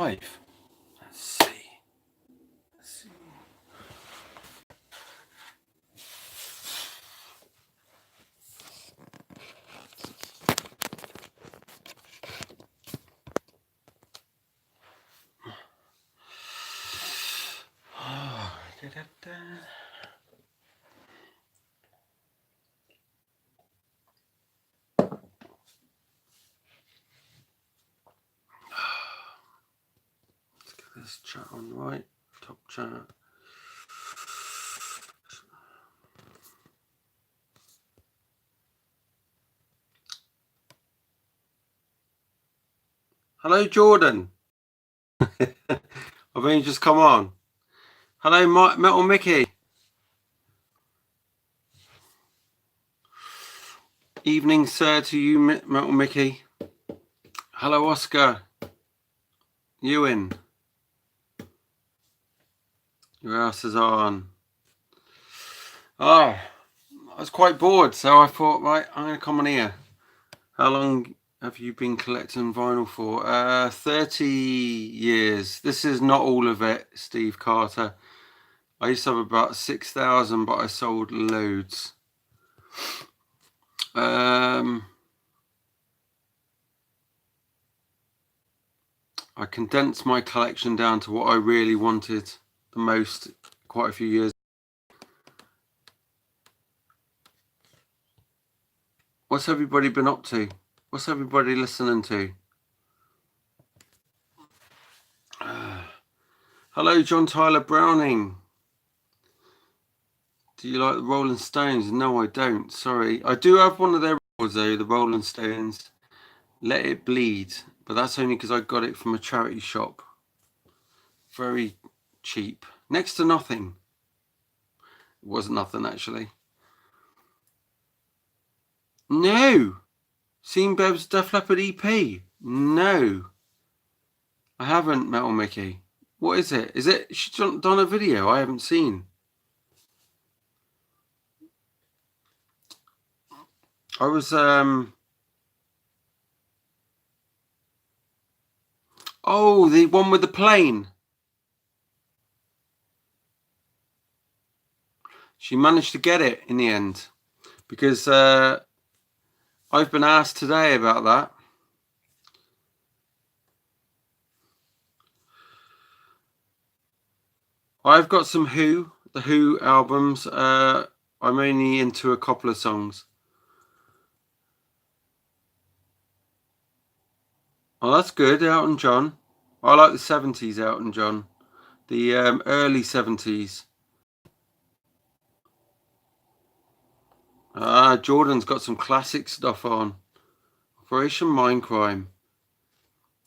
live. Let's see. Oh, da-da-da. Let's get this chat on right. Top chat. Hello, Jordan. I've only just come on. Hello, Metal Mickey. Evening, sir, to you, Metal Mickey. Hello, Oscar. Ewan. Who else is on? Oh, I was quite bored, so I thought, right, I'm going to come on here. How long have you been collecting vinyl for? 30 years. This is not all of it, Steve Carter. I used to have about 6,000, but I sold loads. I condensed my collection down to what I really wanted the most quite a few years. What's everybody been up to? What's everybody listening to? Hello, John Tyler Browning. Do you like the Rolling Stones? No, I don't. Sorry. I do have one of their records, though, the Rolling Stones. Let It Bleed. But that's only because I got it from a charity shop. Very cheap. Next to nothing. It wasn't nothing, actually. No. Seen Bev's Def Leppard EP? No. I haven't, Metal Mickey. What is it? Is it she's done a video I haven't seen? I was oh, the one with the plane. She managed to get it in the end because I've been asked today about that. I've got some the Who albums. I'm only into a couple of songs. Oh, that's good, Elton John. I like the 70s Elton John. The early 70s. Jordan's got some classic stuff on. Operation Mindcrime.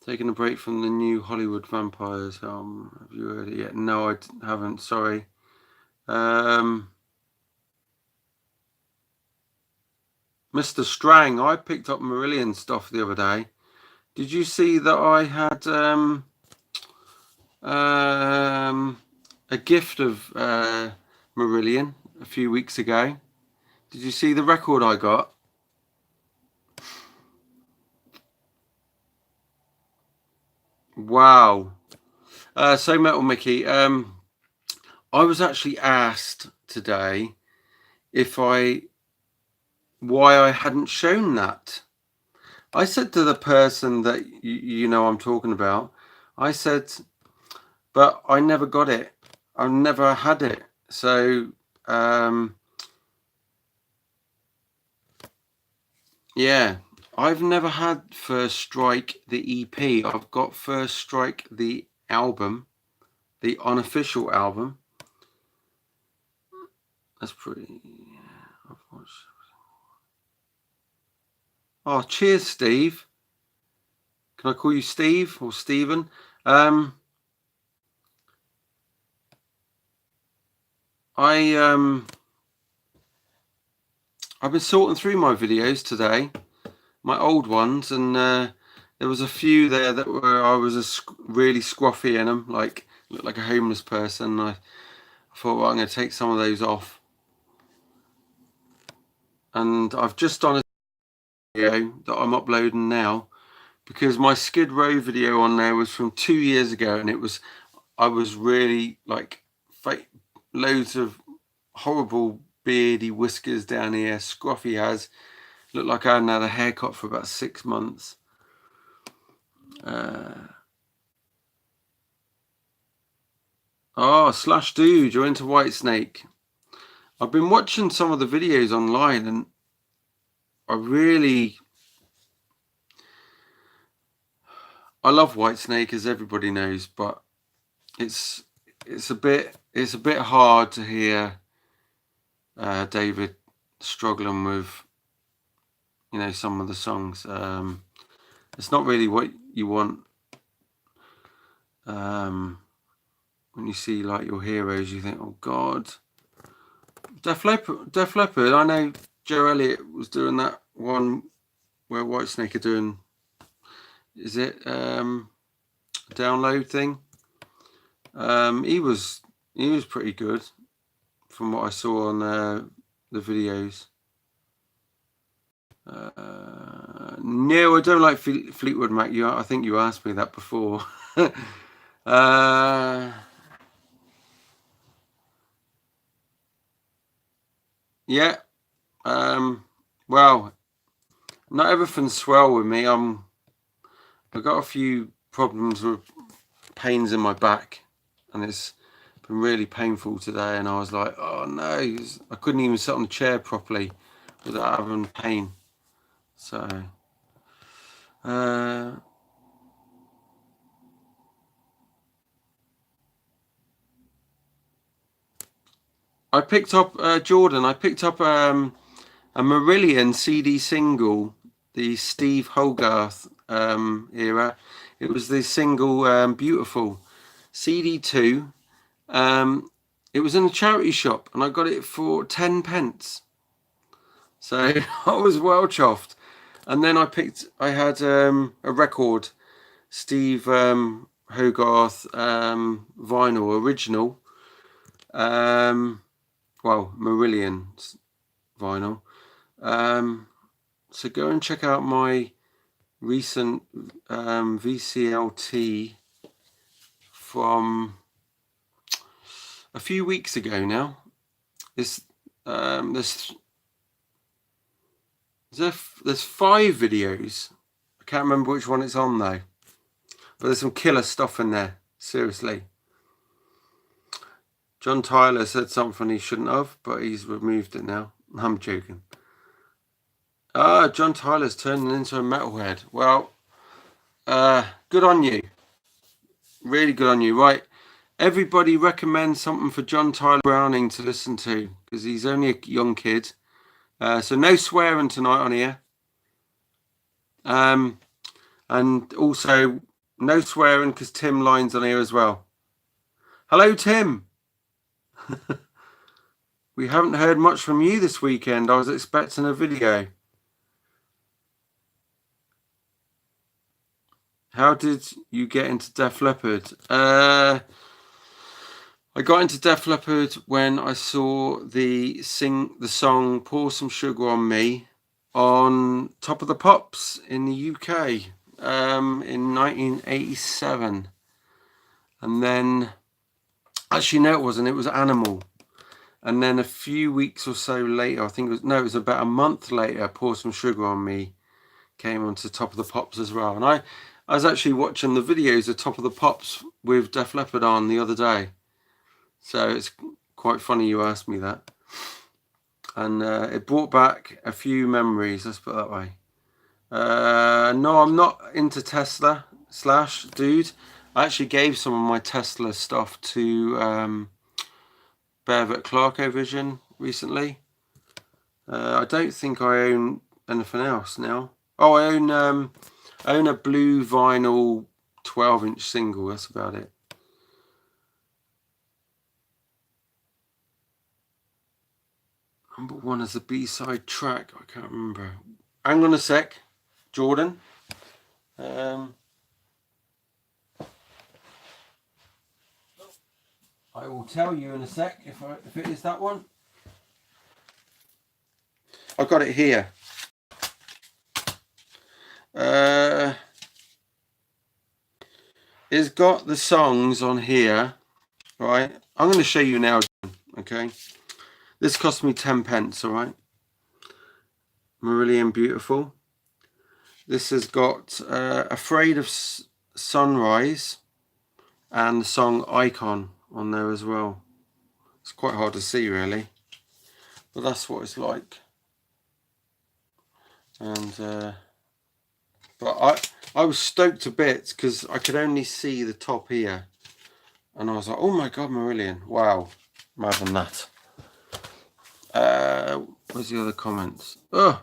Taking a break from the new Hollywood vampires. Have you heard it yet? No, I haven't. Sorry. Mr. Strang. I picked up Marillion stuff the other day. Did you see that I had a gift of Marillion a few weeks ago? Did you see the record I got? Wow. So Metal Mickey, I was actually asked today why I hadn't shown that. I said to the person that you know I'm talking about, I said, but I never got it. I never had it. So yeah, I've never had First Strike the EP. I've got First Strike the album, the unofficial album. That's pretty. Oh, cheers, Steve. Can I call you Steve or Stephen? I've been sorting through my videos today, my old ones, and there was a few there that I was really scruffy in them, like looked like a homeless person. I thought, well, I'm going to take some of those off, and I've just done a video that I'm uploading now because my Skid Row video on there was from 2 years ago, and I was really like fake, loads of horrible beardy whiskers down here, scruffy as, looked like I hadn't had a haircut for about 6 months. Oh, Slash Dude, you're into Whitesnake. I've been watching some of the videos online, and I love Whitesnake, as everybody knows, but it's a bit hard to hear David struggling with, you know, some of the songs. It's not really what you want when you see like your heroes. You think, oh God, Def Leppard. I know Joe Elliott was doing that one where Whitesnake are doing, is it download thing? He was pretty good from what I saw on the videos. No, I don't like Fleetwood Mac. I think you asked me that before. Yeah. Well, not everything's swell with me. I've got a few problems with pains in my back, and it's been really painful today. And I was like, oh no, I couldn't even sit on the chair properly without having pain. So, I picked up Jordan. I picked up a Marillion CD single, the Steve Hogarth era. It was the single Beautiful, CD2. It was in a charity shop, and I got it for 10 pence. So I was well chuffed. And then I had a record, Steve Hogarth vinyl original. Well, Marillion vinyl. So go and check out my recent VCLT from a few weeks ago now. There's 5 videos. I can't remember which one it's on though, but there's some killer stuff in there, seriously. John Tyler said something he shouldn't have, but he's removed it now. I'm joking. John Tyler's turning into a metalhead. Well, good on you. Really good on you. Right. Everybody recommend something for John Tyler Browning to listen to, because he's only a young kid. So no swearing tonight on here. And also no swearing because Tim Line's on here as well. Hello, Tim. We haven't heard much from you this weekend. I was expecting a video. How did you get into Def Leppard? I got into Def Leppard when I saw the song Pour Some Sugar on Me on Top of the Pops in the UK in 1987. And then, actually no it wasn't, it was Animal. And then a few weeks or so later, I think it was about a month later, Pour Some Sugar on Me came onto Top of the Pops as well. And I was actually watching the videos of Top of the Pops with Def Leppard on the other day. So it's quite funny you asked me that. And it brought back a few memories, let's put it that way. No, I'm not into Tesla / dude. I actually gave some of my Tesla stuff to Bearvet Clarkovision recently. I don't think I own anything else now. Oh, I own a blue vinyl 12-inch single. That's about it. Number 1 is the B-side track. I can't remember. Hang on a sec, Jordan. I will tell you in a sec if it is that one. I've got it here. It's got the songs on here, right? I'm going to show you now, okay? This cost me 10 pence, all right? Marillion Beautiful. This has got Afraid of Sunrise and the song Icon on there as well. It's quite hard to see, really, but that's what it's like. And but I was stoked to bits because I could only see the top here, and I was like, oh my god, Marillion, wow, mad than that. Where's the other comments? Oh,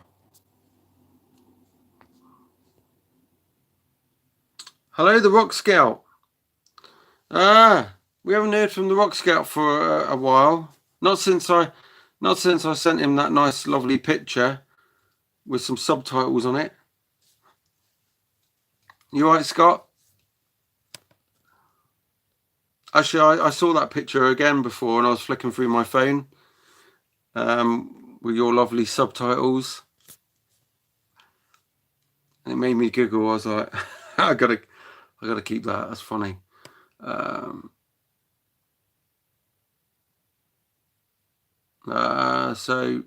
hello, the Rock Scout. We haven't heard from the Rock Scout for a while. Not since I sent him that nice, lovely picture with some subtitles on it. You alright, Scott? Actually, I saw that picture again before, and I was flicking through my phone with your lovely subtitles, and it made me giggle. I was like, I gotta keep that. That's funny. So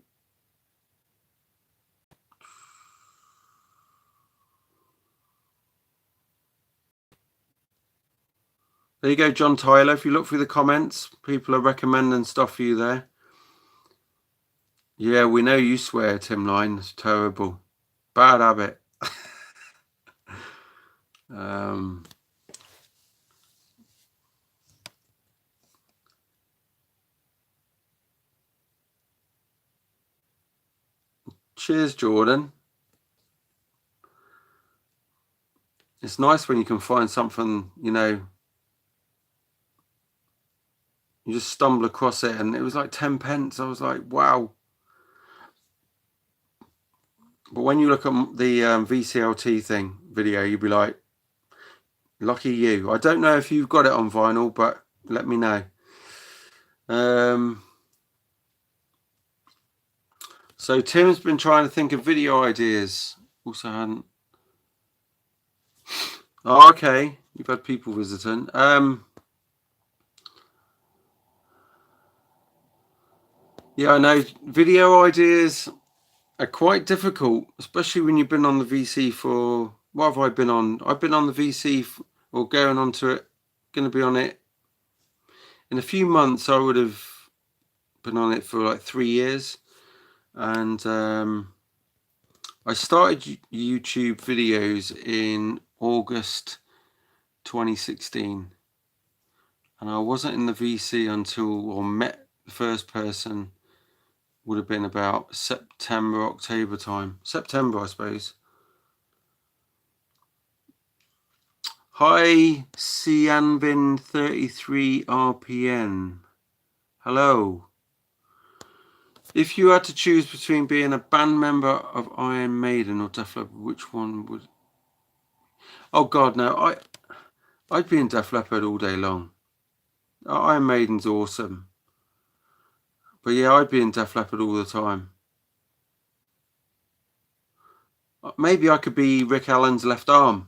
there you go, John Tyler. If you look through the comments, people are recommending stuff for you there. Yeah, we know you swear, Tim Line. It's terrible. Bad habit. Cheers, Jordan. It's nice when you can find something, you know, you just stumble across it, and it was like 10 pence. I was like, wow. But when you look at the VCLT thing video, you'd be like, lucky you. I don't know if you've got it on vinyl, but let me know. So Tim's been trying to think of video ideas. Also hadn't. Oh, okay. You've had people visiting. Yeah, I know video ideas are quite difficult, especially when you've been on the VC for, what have I been on? I've been on the VC or going on to it, going to be on it in a few months. I would have been on it for like 3 years, and I started YouTube videos in August 2016, and I wasn't in the VC until, or met the first person, would have been about September, October time. September, I suppose. Hi, Cianvin33RPN. Hello. If you had to choose between being a band member of Iron Maiden or Def Leppard, which one would... Oh God, no. I'd be in Def Leppard all day long. Iron Maiden's awesome. But yeah, I'd be in Def Leppard all the time. Maybe I could be Rick Allen's left arm.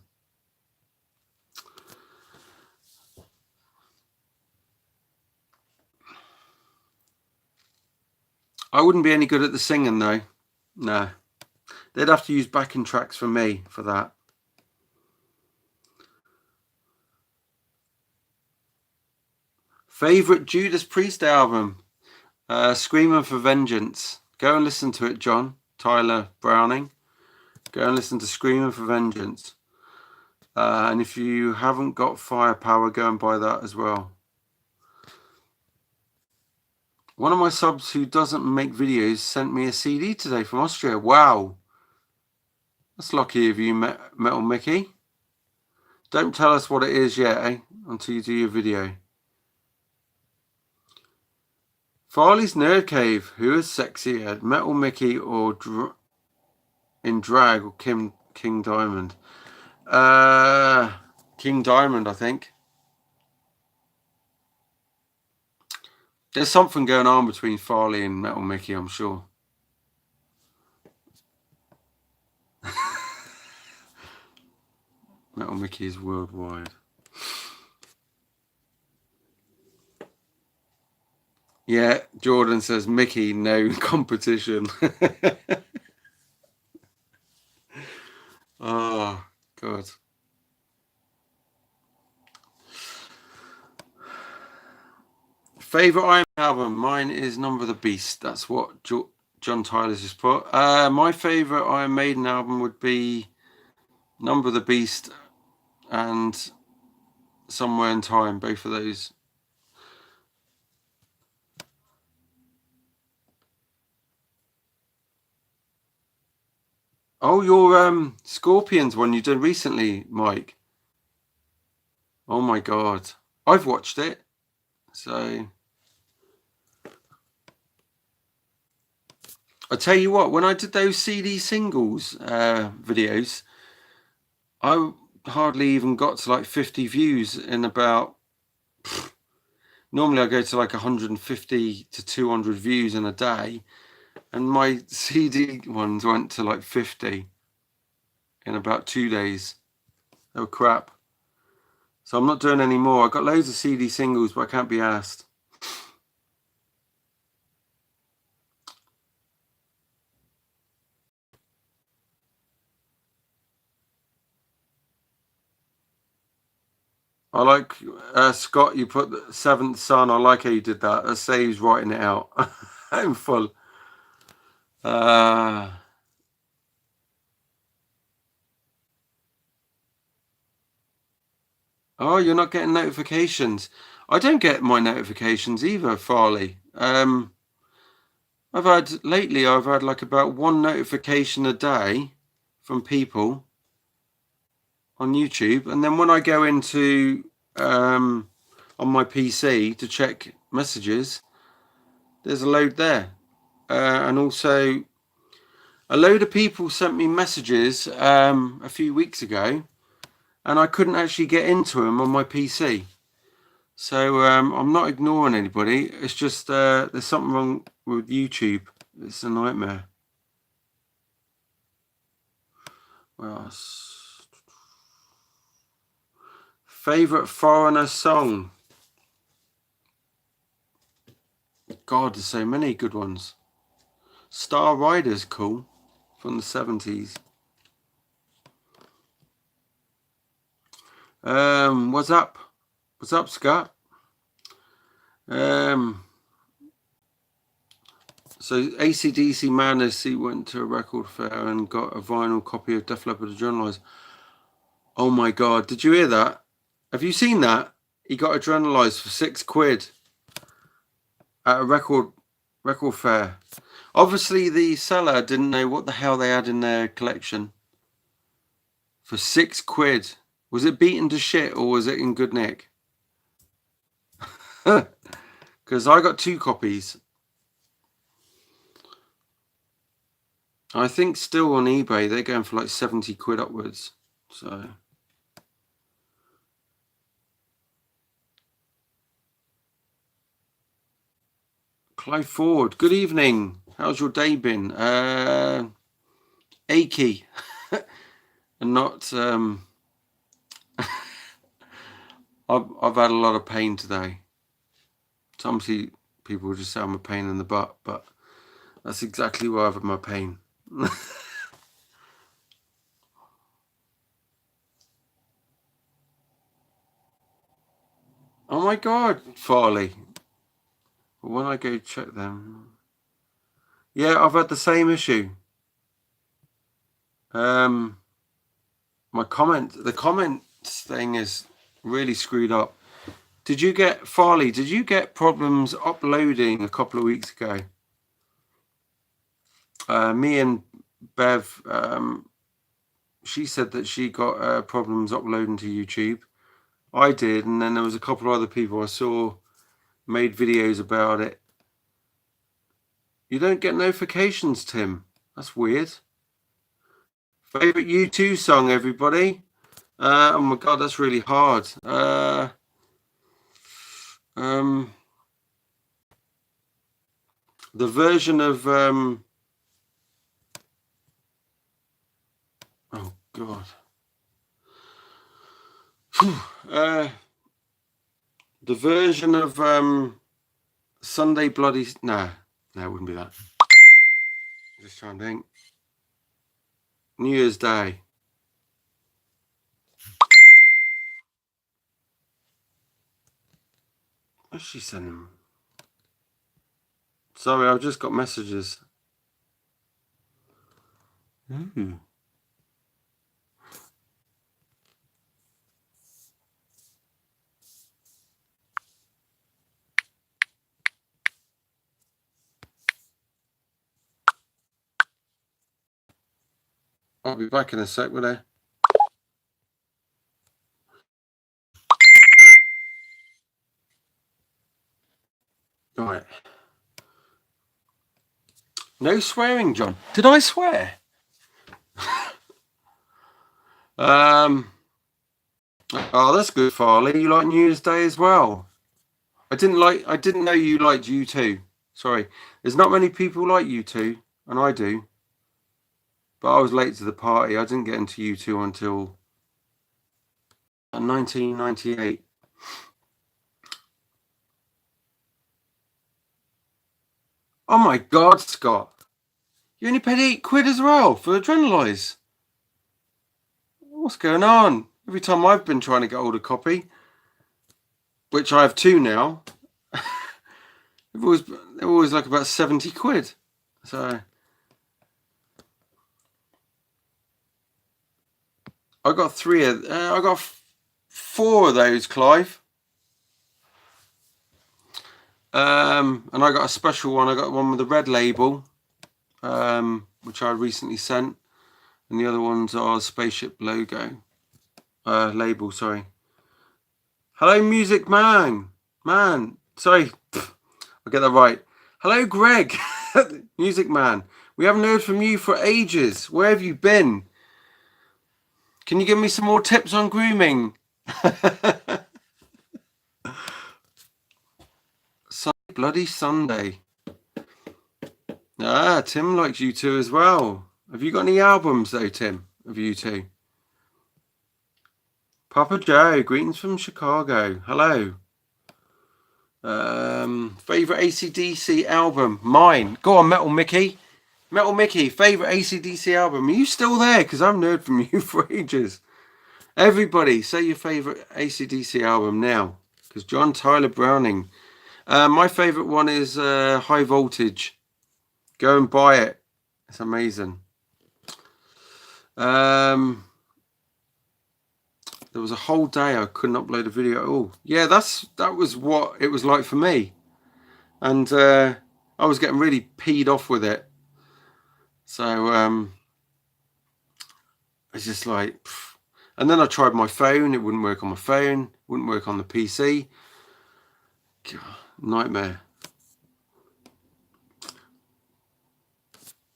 I wouldn't be any good at the singing though. No. They'd have to use backing tracks for me for that. Favorite Judas Priest album? Screaming for Vengeance. Go and listen to it, John. Tyler Browning. Go and listen to Screaming for Vengeance. And if you haven't got Firepower, go and buy that as well. One of my subs who doesn't make videos sent me a CD today from Austria. Wow. That's lucky of you, Metal Mickey. Don't tell us what it is yet, eh? Until you do your video. Farley's Nerd Cave. Who is sexier, Metal Mickey or in drag, or King Diamond? King Diamond, I think. There's something going on between Farley and Metal Mickey, I'm sure. Metal Mickey is worldwide. Yeah, Jordan says, Mickey, no competition. Oh, God. Favorite Iron album? Mine is Number of the Beast. That's what John Tyler's just put. My favorite Iron Maiden album would be Number of the Beast and Somewhere in Time. Both of those. Oh, your Scorpions one you did recently, Mike. Oh my God, I've watched it. So I tell you what, when I did those CD singles videos, I hardly even got to like 50 views in about. Normally I go to like 150 to 200 views in a day, and my CD ones went to like 50 in about 2 days. They were crap. So I'm not doing any more. I got loads of CD singles, but I can't be asked. I like Scott. You put the Seventh Son. I like how you did that. That saves writing it out in full. Oh, you're not getting notifications. I don't get my notifications either, Farley. I've had like about one notification a day from people on YouTube, and then when I go into on my PC to check messages, there's a load there, and also a load of people sent me messages a few weeks ago, and I couldn't actually get into them on my PC. So I'm not ignoring anybody. It's just there's something wrong with YouTube. It's a nightmare. Well, favorite foreigner song? God, there's so many good ones. Star Rider's cool, from the 70s. What's up? What's up, Scott? So AC/DC Madness, he went to a record fair and got a vinyl copy of Def Leppard Adrenalize. Oh my God, did you hear that? Have you seen that? He got Adrenalize for £6 at a record fair. Obviously, the seller didn't know what the hell they had in their collection. For £6. Was it beaten to shit or was it in good nick? Because I got 2 copies. I think still on eBay they're going for like £70 upwards. So Clive Ford, good evening. How's your day been? Achy. And not I've had a lot of pain today. Sometimes people just say I'm a pain in the butt, but that's exactly why I've had my pain. Oh my God, Farley. When I go check them. Yeah, I've had the same issue. The comments thing is really screwed up. Did you get, Farley, did you get problems uploading a couple of weeks ago? Me and Bev, she said that she got problems uploading to YouTube. I did, and then there was a couple of other people I saw made videos about it. You don't get notifications, Tim. That's weird. Favorite U2 song, everybody? Oh my God, that's really hard. The version of oh God. The version of Sunday bloody... No, it wouldn't be that. Just trying to think. New Year's Day. What's she sending? Sorry, I've just got messages. I'll be back in a sec, will I? Right. No swearing, John. Did I swear? Oh, that's good, Farley. You like New Year's Day as well. I didn't know you liked U2. Sorry. There's not many people like U2, and I do. But I was late to the party. I didn't get into U2 until 1998. Oh my God, Scott. You only paid £8 as well for Adrenalize. What's going on? Every time I've been trying to get hold of a copy, which I have 2 now, they're always like about £70. So I got 4 of those, Clive. And I got a special one. I got one with a red label, which I recently sent, and the other ones are spaceship label. Sorry. Hello, Music Man. Sorry, I'll get that right. Hello, Greg. Music Man. We haven't heard from you for ages. Where have you been? Can you give me some more tips on grooming? Bloody Sunday. Tim likes U2 as well. Have you got any albums though, Tim, of U2? Papa Joe, greetings from Chicago. Hello. Favorite AC/DC album? Mine. Go on, Metal Mickey. Metal Mickey, favorite AC/DC album? Are you still there? Because I haven't heard from you for ages. Everybody, say your favorite AC/DC album now. Because John Tyler Browning. My favorite one is High Voltage. Go and buy it. It's amazing. There was a whole day I couldn't upload a video at all. Yeah, that was what it was like for me. And I was getting really peed off with it. So it's just like... Pff. And then I tried my phone. It wouldn't work on my phone. Wouldn't work on the PC. God, nightmare.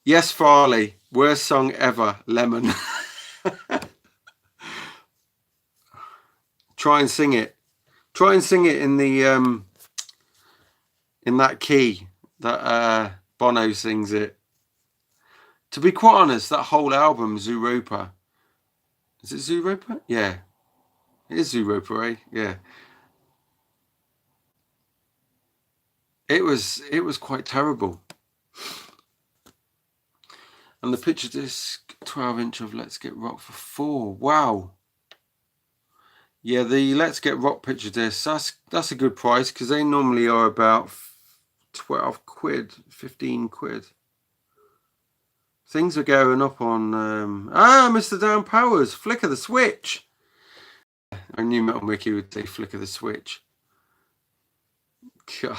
Yes, Farley. Worst song ever. Lemon. Try and sing it. Try and sing it in the in that key that Bono sings it. To be quite honest, that whole album, Zooropa. Is it Zooropa? Yeah. It is Zooropa, eh? Yeah. It was quite terrible. And the picture disc 12-inch of Let's Get Rock for £4. Wow. Yeah, the Let's Get Rock picture disc, that's a good price because they normally are about £12, £15. Things are going up on Mr. Dan Powers, flick of the switch. I knew Metal Mickey would say flick of the switch. God.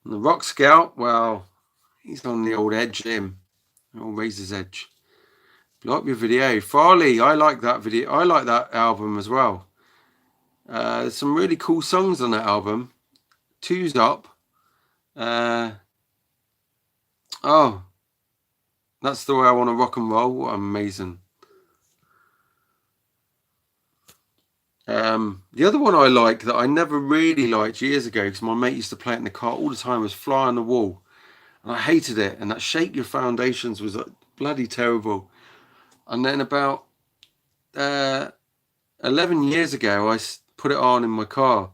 And the Rock Scout, well, he's on the old edge, him. The old Razor's Edge. Blow up your video. Farley, I like that video. I like that album as well. There's some really cool songs on that album. Two's Up. Oh, That's the Way I Want to Rock and Roll. What amazing. The other one I like that I never really liked years ago because my mate used to play it in the car all the time was Fly on the Wall. And I hated it. And that Shake Your Foundations was bloody terrible. And then about 11 years ago, I put it on in my car.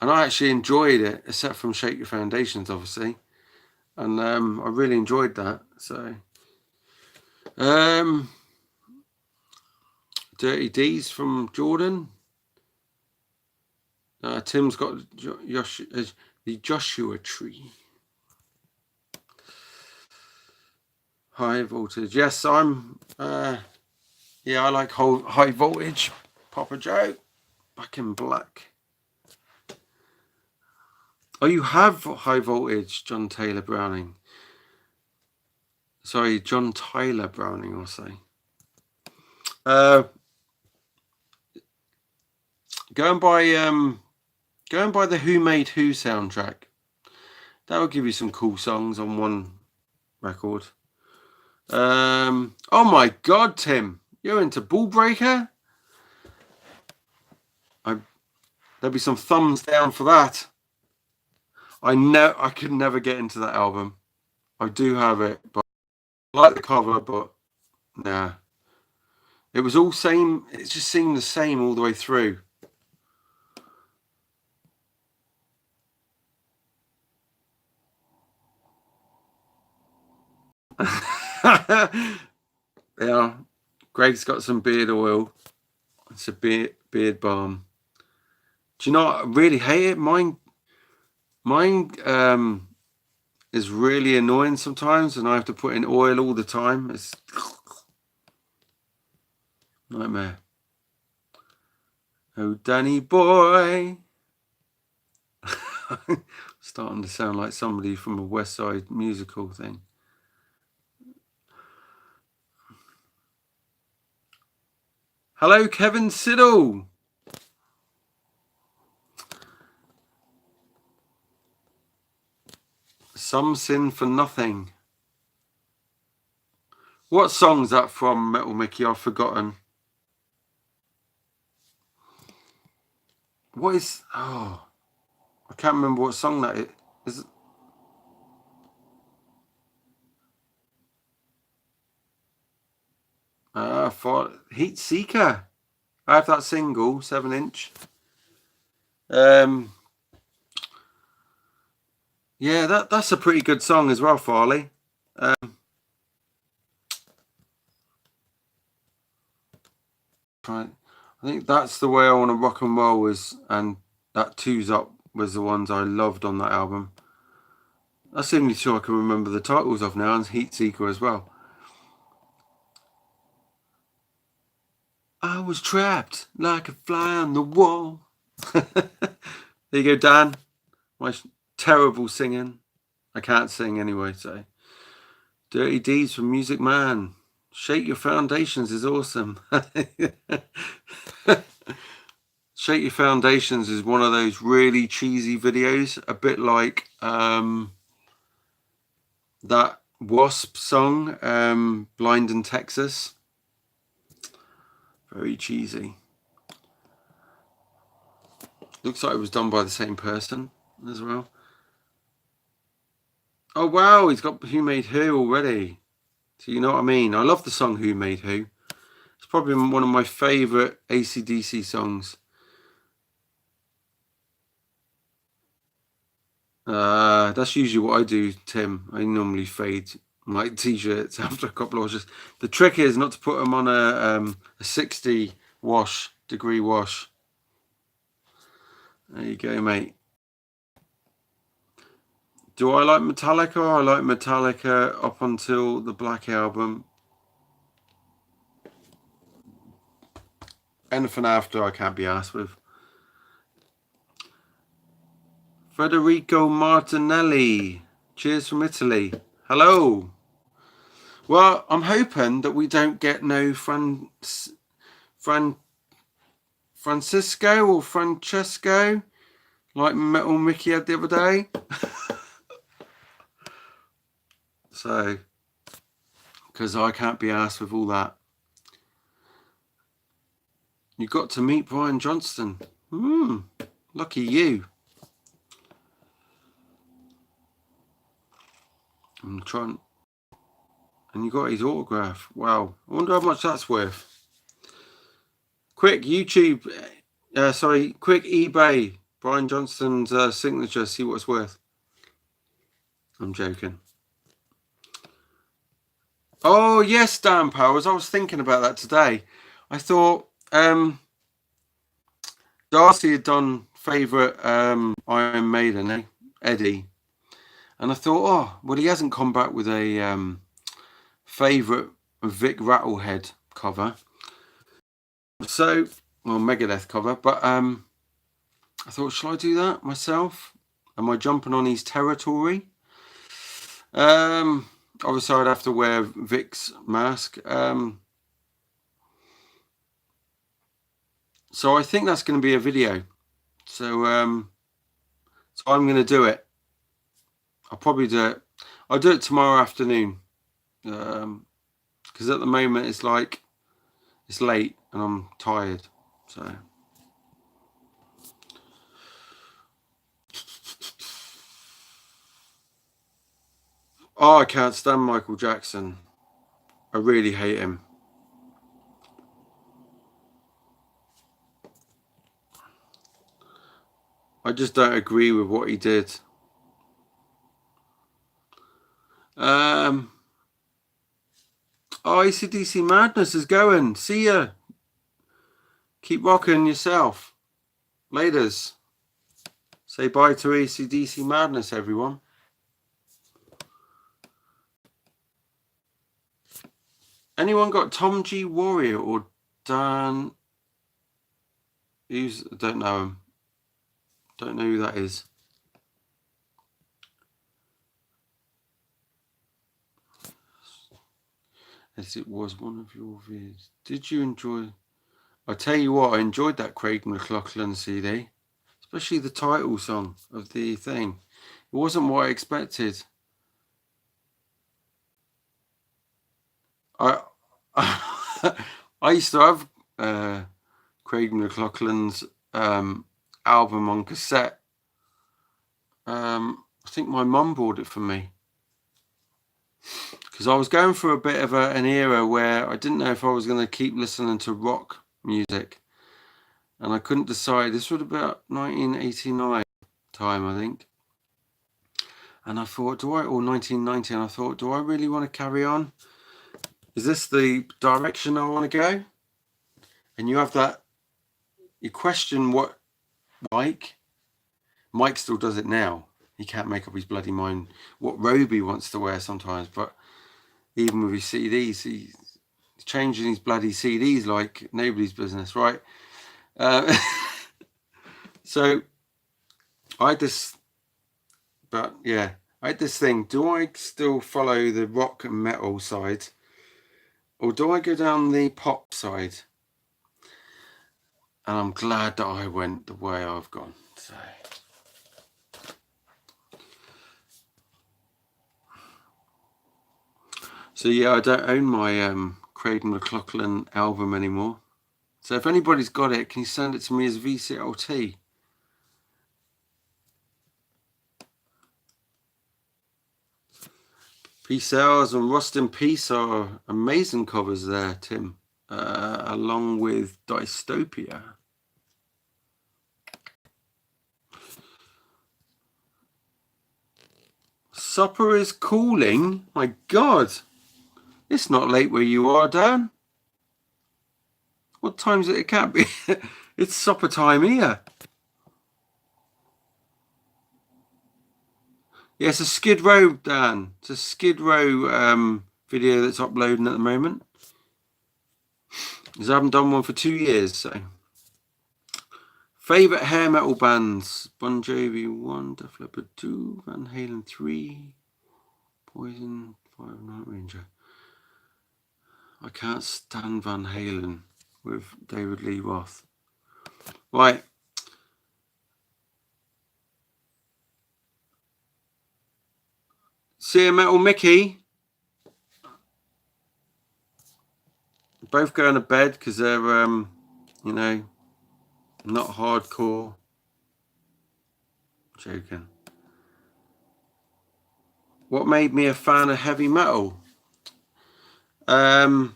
And I actually enjoyed it, except from Shake Your Foundations, obviously. And I really enjoyed that. So, Dirty D's from Jordan. Tim's got the Joshua Tree. High voltage. Yes, I'm. Yeah, I like high voltage. Papa Joe, Back in Black. Oh, you have high voltage, John Taylor Browning. Sorry, John Tyler Browning, I'll say. Go and buy the Who Made Who soundtrack. That will give you some cool songs on one record. Oh my God, Tim, you're into Ballbreaker? There'll be some thumbs down for that. I could never get into that album. I do have it, but I like the cover, but nah. It was all same. It just seemed the same all the way through. Yeah, Greg's got some beard oil. It's a beard balm. Do you know what? I really hate it. Mine is really annoying sometimes, and I have to put in oil all the time. It's nightmare. Oh, Danny boy. Starting to sound like somebody from a West Side musical thing. Hello, Kevin Siddle. Some Sin for Nothing. What song's that from, Metal Mickey? I've forgotten. What is... Oh, I can't remember what song that is. Is it... For Heat Seeker. I have that single, 7-inch. Yeah, that's a pretty good song as well, Farley. I think That's the Way I Want to Rock and Roll was, and that Two's Up was the ones I loved on that album. That's the only two I can remember the titles of now, and Heat Seeker as well. I was trapped like a fly on the wall. There you go, Dan. My terrible singing. I can't sing anyway, so. Dirty Deeds from Music Man. Shake Your Foundations is awesome. Shake Your Foundations is one of those really cheesy videos, a bit like that Wasp song, Blind in Texas. Very cheesy. Looks like it was done by the same person as well. Oh wow, he's got Who Made Who already. So you know what I mean? I love the song Who Made Who. It's probably one of my favourite AC/DC songs. That's usually what I do, Tim. I normally fade my t-shirts after a couple of washes. The trick is not to put them on a 60 degree wash. There you go, mate. Do I like Metallica? I like Metallica up until the Black Album. Anything after I can't be asked with. Federico Martinelli. Cheers from Italy. Hello. Well, I'm hoping that we don't get no Francisco or Francesco like Metal Mickey had the other day. So, because I can't be asked with all that. You got to meet Brian Johnston. Lucky you. I'm trying. And you got his autograph. Wow. I wonder how much that's worth. Quick YouTube. Quick eBay. Brian Johnston's signature, see what it's worth. I'm joking. Oh, yes, Dan Powers. I was thinking about that today. I thought Darcy had done favourite Iron Maiden, Eddie. And I thought, oh, well, he hasn't come back with a favourite Vic Rattlehead cover. So, well, Megadeth cover. But I thought, shall I do that myself? Am I jumping on his territory? Obviously, I'd have to wear Vic's mask. So I think that's going to be a video. So I'm going to do it. I'll probably do it. I'll do it tomorrow afternoon. Because at the moment it's like it's late and I'm tired. So. Oh, I can't stand Michael Jackson. I really hate him. I just don't agree with what he did. Oh, AC/DC Madness is going. See ya. Keep rocking yourself. Laters. Say bye to AC/DC Madness, everyone. Anyone got Tom G. Warrior or Dan? I don't know him. Don't know who that is. As it was one of your vids. Did you enjoy? I tell you what, I enjoyed that Craig McLachlan CD, especially the title song of the thing. It wasn't what I expected. I used to have Craig McLachlan's album on cassette. I think my mum bought it for me because I was going through a bit of an era where I didn't know if I was going to keep listening to rock music, and I couldn't decide. This was about 1989 time, I think, and I thought, or 1990, and I thought, do I really want to carry on? Is this the direction I want to go? And you have that, you question what Mike still does it now. He can't make up his bloody mind what robe he wants to wear sometimes, but even with his CDs, he's changing his bloody CDs like nobody's business, right? So I had this, but yeah, I had this thing. Do I still follow the rock and metal side, or do I go down the pop side? And I'm glad that I went the way I've gone. So yeah, I don't own my Craig McLachlan album anymore. So if anybody's got it, can you send it to me as VCLT? Peace Hours and Rust in Peace are amazing covers there, Tim, along with Dystopia. Supper is calling? My God, it's not late where you are, Dan. What time is it? It can't be. It's supper time here. Yeah, it's a Skid Row, Dan. It's a Skid Row video that's uploading at the moment. Because I haven't done one for 2 years, so. Favourite hair metal bands? Bon Jovi 1, Def Leppard 2, Van Halen 3, Poison 5, Night Ranger. I can't stand Van Halen with David Lee Roth. Right. See a Metal Mickey. Both going to bed because they're, you know, not hardcore. Joking. What made me a fan of heavy metal? Well,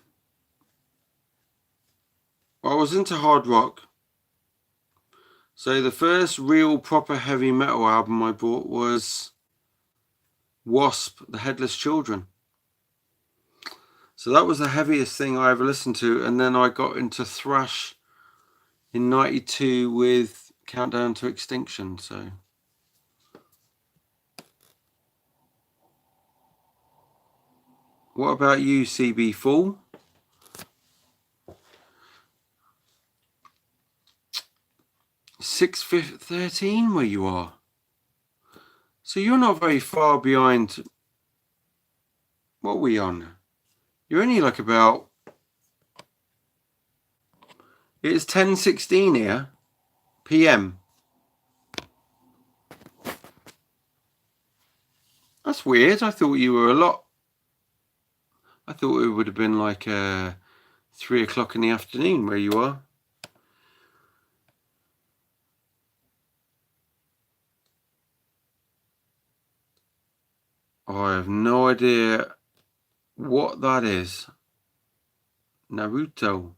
I was into hard rock. So the first real proper heavy metal album I bought was Wasp, The Headless Children. So that was the heaviest thing I ever listened to. And then I got into thrash in 92 with Countdown to Extinction. So what about you, CB Fool? 6:13 where you are. So you're not very far behind. What are we on? You're only like about... It's 10:16 here, PM. That's weird. I thought you were a lot... I thought it would have been like 3 o'clock in the afternoon where you are. I have no idea what that is. Naruto.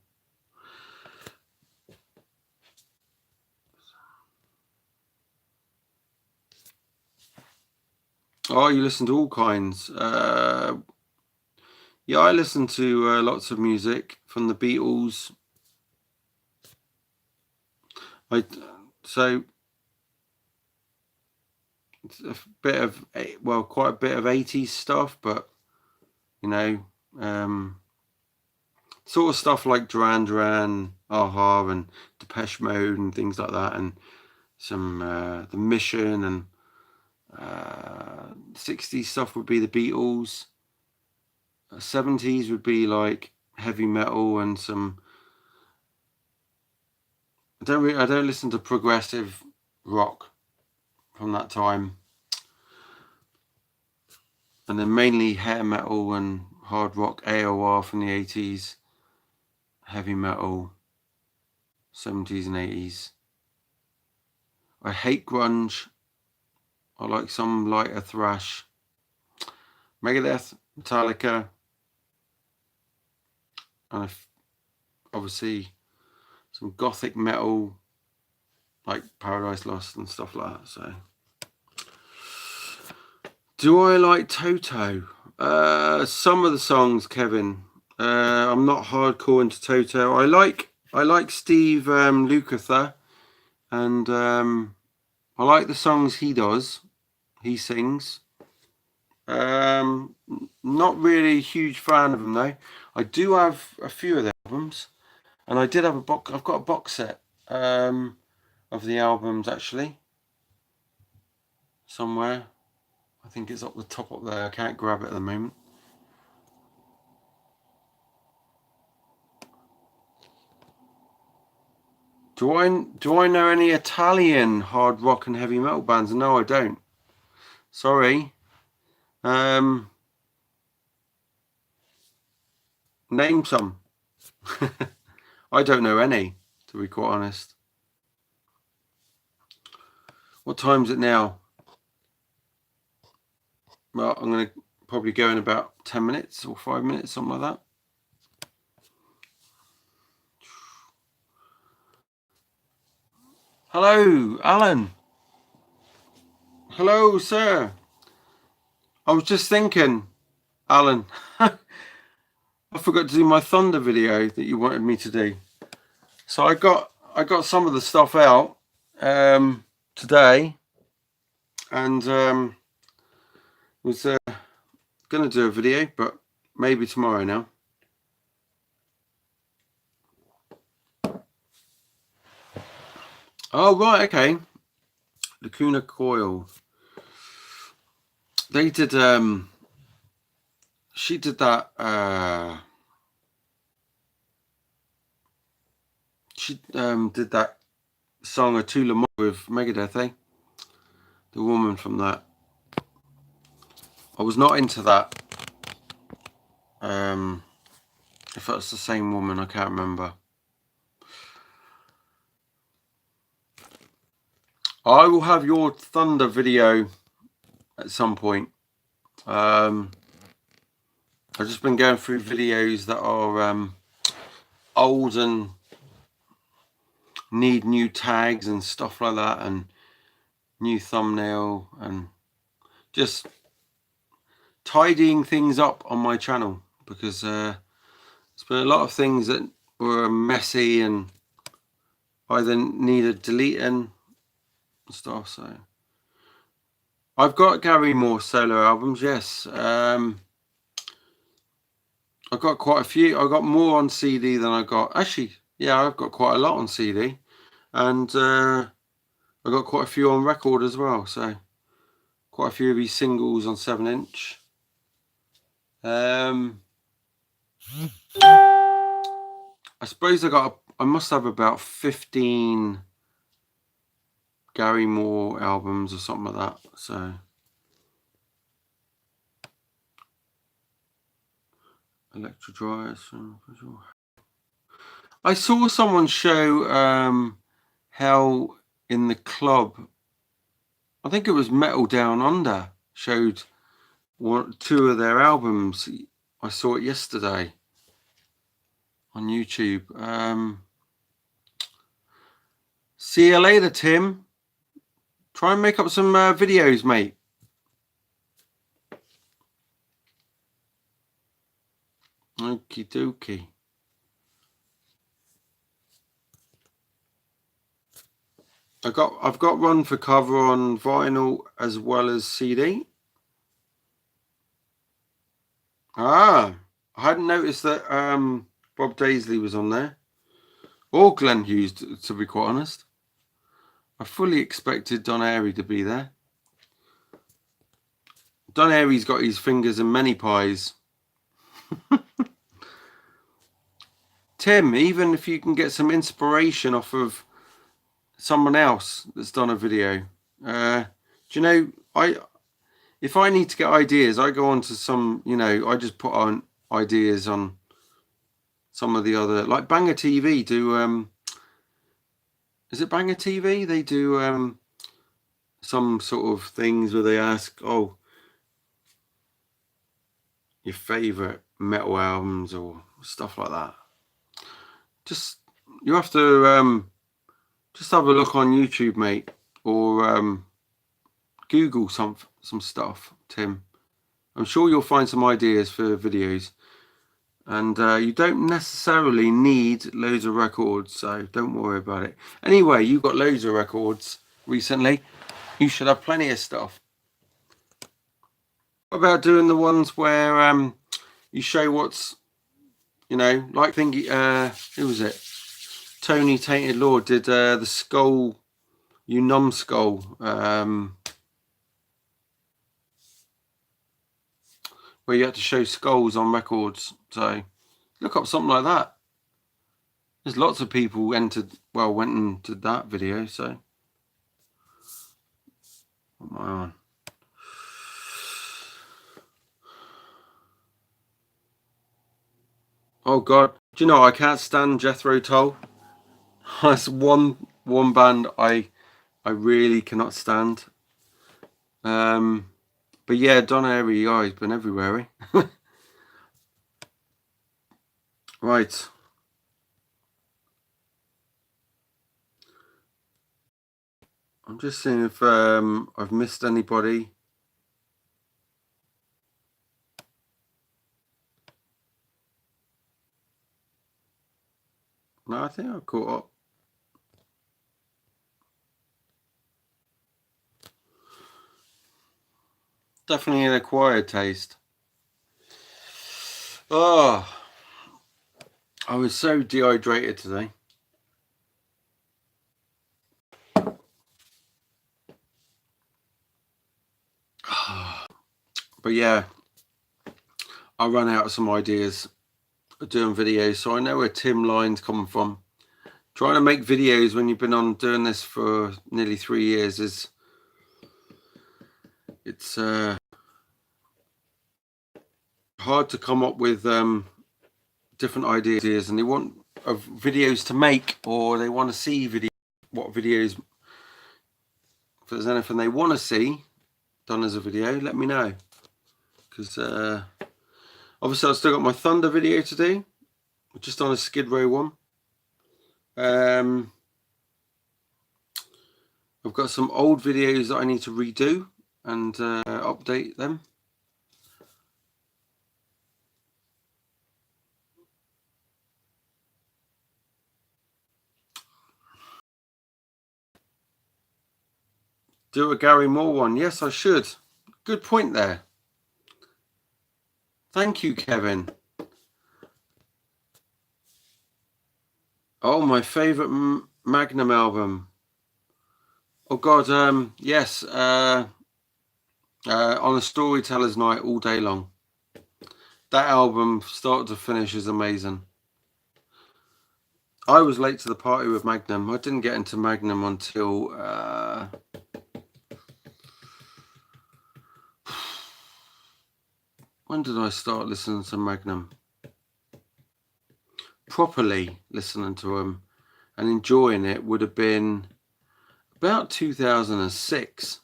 Oh, you listen to all kinds. Yeah, I listen to lots of music from the Beatles. So it's a bit of, well, quite a bit of 80s stuff, but you know, sort of stuff like Duran Duran, Aha, and Depeche Mode and things like that, and some The Mission, and 60s stuff would be the Beatles. 70s would be like heavy metal and some... I don't listen to progressive rock from that time. And then mainly hair metal and hard rock, AOR from the 80s, heavy metal, 70s and 80s. I hate grunge. I like some lighter thrash. Megadeth, Metallica, and obviously some gothic metal like Paradise Lost and stuff like that. So, do I like Toto? Some of the songs, Kevin. I'm not hardcore into Toto. I like Steve Lukather, and I like the songs he does. He sings. Not really a huge fan of them though. I do have a few of the albums, and I did have a box. I've got a box set of the albums actually somewhere. I think it's up the top up there. I can't grab it at the moment. Do I know any Italian hard rock and heavy metal bands? No, I don't. Sorry. Name some. I don't know any, to be quite honest. What time is it now? Well, I'm going to probably go in about 10 minutes or 5 minutes, something like that. Hello, Alan. Hello, sir. I was just thinking, Alan, I forgot to do my Thunder video that you wanted me to do. So I got some of the stuff out today, and was going to do a video, but maybe tomorrow now. Oh, right, okay. Lacuna Coil. They did, she did that, she did that song A Tout Le Monde with Megadeth, eh? The woman from that. I was not into that. If that's the same woman, I can't remember. I will have your Thunder video at some point. I've just been going through videos that are old and need new tags and stuff like that, and new thumbnail, and just tidying things up on my channel, because there's been a lot of things that were messy and either needed deleting and stuff. So I've got Gary Moore solo albums, yes. I've got quite a few. I got more on CD than I got. Actually, yeah, I've got quite a lot on CD, and I got quite a few on record as well. So quite a few of these singles on 7-inch. I suppose I must have about 15 Gary Moore albums or something like that. So electro dryers. I saw someone show how in the club, I think it was Metal Down Under, showed two of their albums. I saw it yesterday on YouTube. See you later, Tim. Try and make up some videos, mate. Okie dokie. I've got Run for Cover on vinyl as well as CD. I hadn't noticed that Bob Daisley was on there, or Glenn Hughes, to be quite honest. I fully expected Don Airey to be there. Don Airey's got his fingers in many pies. Tim, even if you can get some inspiration off of someone else that's done a video, do you know, if I need to get ideas, I go on to some, I just put on ideas on some of the other, like Banger TV do, is it Banger TV? They do some sort of things where they ask, oh, your favorite metal albums or stuff like that. Just, you have to just have a look on YouTube, mate, or Google some stuff, Tim. I'm sure you'll find some ideas for videos, and you don't necessarily need loads of records, so don't worry about it. Anyway, you've got loads of records recently. You should have plenty of stuff. What about doing the ones where you show what's, like thingy, who was it? Tony Tainted Lord did the Skull, You Numbskull, where you had to show skulls on records. So look up something like that. There's lots of people went into that video. So what am I on? Oh God, do you know I can't stand Jethro Tull? That's one band I really cannot stand. But yeah, Don Airey, he's been everywhere, eh? Right. I'm just seeing if I've missed anybody. No, I think I've caught up. Definitely an acquired taste. Oh, I was so dehydrated today. But yeah, I ran out of some ideas of doing videos, so I know where Tim Lyon's coming from. Trying to make videos when you've been on doing this for nearly 3 years it's hard to come up with different ideas, and they want videos to make, or they want to see what videos. If there's anything they want to see done as a video, let me know, because obviously I've still got my Thunder video to do, just on a Skid Row one. I've got some old videos that I need to redo and update them. Do a Gary Moore one. Yes, I should. Good point there. Thank you, Kevin. Oh, my favourite Magnum album. Oh God, yes. On a Storyteller's Night all day long. That album, start to finish, is amazing. I was late to the party with Magnum. I didn't get into Magnum until when did I start listening to Magnum? Properly listening to them and enjoying it would have been about 2006.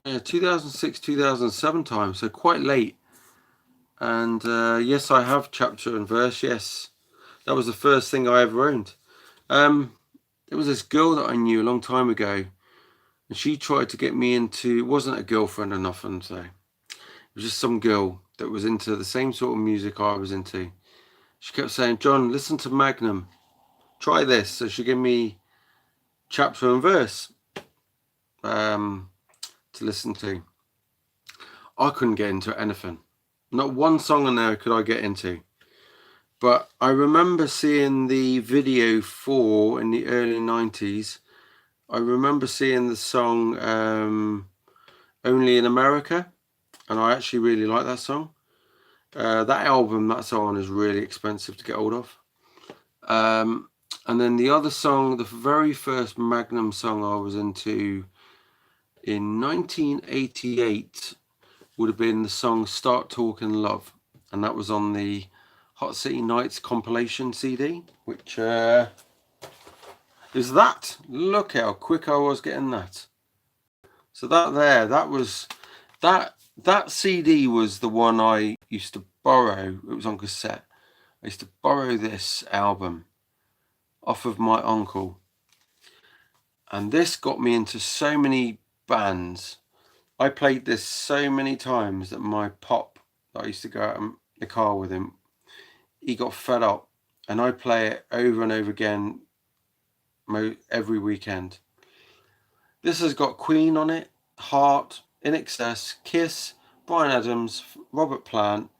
Yeah, 2006, 2007 time, so quite late. And yes, I have chapter and verse. Yes, that was the first thing I ever owned. There was this girl that I knew a long time ago, and she tried to get me into. It wasn't a girlfriend or nothing, so it was just some girl that was into the same sort of music I was into. She kept saying, "John, listen to Magnum. Try this." So she gave me chapter and verse to listen to. I couldn't get into anything. Not one song on there could I get into. But I remember seeing the video for in the early 90s. I remember seeing the song Only in America, and I actually really like that song. That album that's on is really expensive to get hold of. And then the other song, the very first Magnum song I was into in 1988 would have been the song Start Talking Love, and that was on the Hot City Nights compilation CD, which is that. Look how quick I was getting that. So that CD was the one I used to borrow. It was on cassette. I used to borrow this album off of my uncle, and this got me into so many bands. I played this so many times that my pop, that I used to go out in the car with him, he got fed up, and I play it over and over again every weekend. This has got Queen on it, Heart, In Excess, Kiss, Bryan Adams, Robert Plant,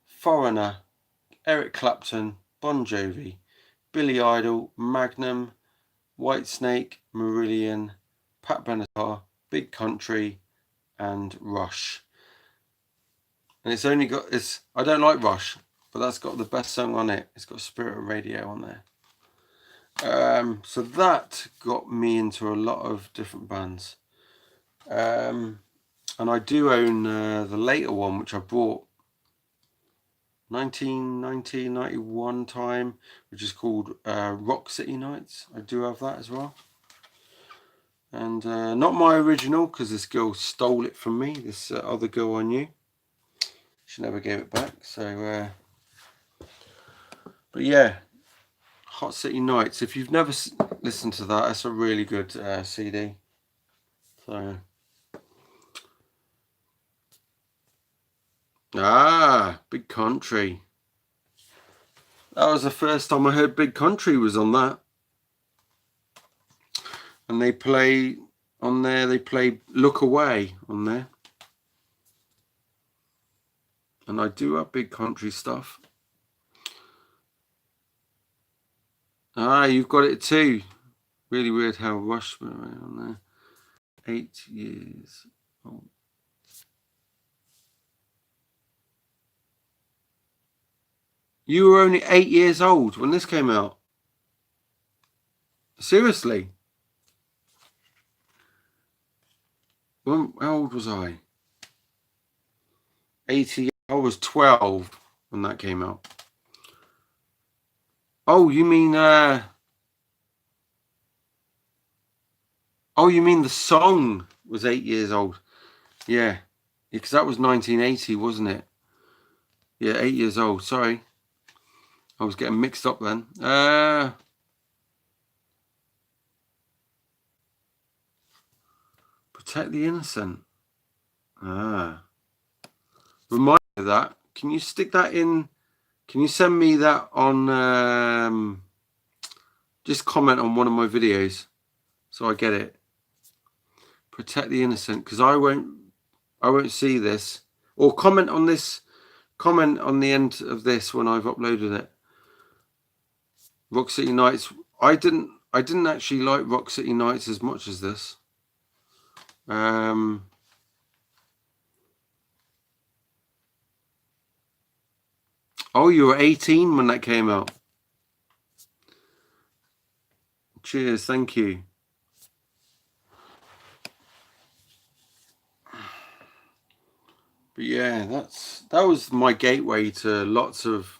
Foreigner, Eric Clapton, Bon Jovi, Billy Idol, Magnum, Whitesnake, Marillion, Pat Benatar, Big Country, and Rush. And it's only got this. I don't like Rush, but that's got the best song on it. It's got Spirit of Radio on there. So that got me into a lot of different bands. And I do own the later one, which I bought 1991 time, which is called Rock City Nights. I do have that as well. And not my original, because this girl stole it from me, this other girl I knew. She never gave it back. So, but yeah, Hot City Nights. If you've never listened to that, that's a really good CD. So, Big Country. That was the first time I heard Big Country was on that. And they play on there, they play Look Away on there. And I do have Big Country stuff. You've got it too. Really weird how Rush went on there. 8 years old. You were only 8 years old when this came out. Seriously? How old was I? 80. I was 12 when that came out. Oh, you mean oh, you mean the song was 8 years old? Yeah, because that was 1980, wasn't it? Yeah, 8 years old. Sorry, I was getting mixed up then. Protect the innocent. Ah. Remind me of that. Can you stick that in? Can you send me that on, just comment on one of my videos so I get it. Protect the innocent, because I won't see this. Or comment on this, comment on the end of this when I've uploaded it. Rock City Nights. I didn't actually like Rock City Nights as much as this. Oh, you were 18 when that came out. Cheers, thank you. But yeah, that was my gateway to lots of